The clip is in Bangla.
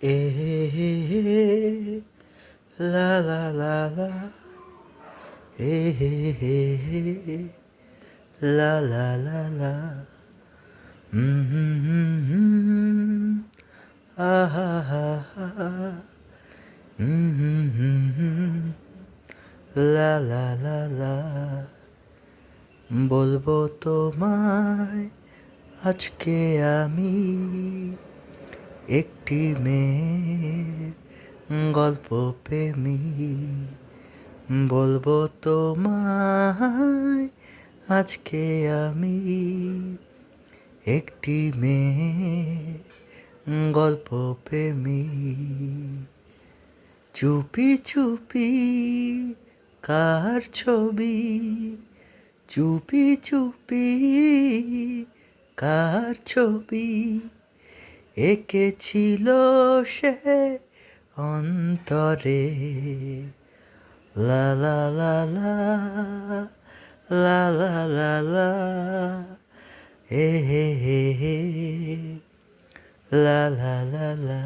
এ হে হে লা লা লা লা এ হে হে হে লা লা লা লা হুম হুম হুম আহা হা হা হুম লা লা লা লা বলবো তোমায় আজকে আমি একটি মেয়ের গল্প প্রেমী বলবো তোমায় আজকে আমি একটি মেয়ের গল্প প্রেমী চুপি চুপি কার ছবি চুপি চুপি কার ছবি এঁকেছিল সে অন্তরে লা লা লা লা লা লা লা লা হে হে হে হে লা লা লা লা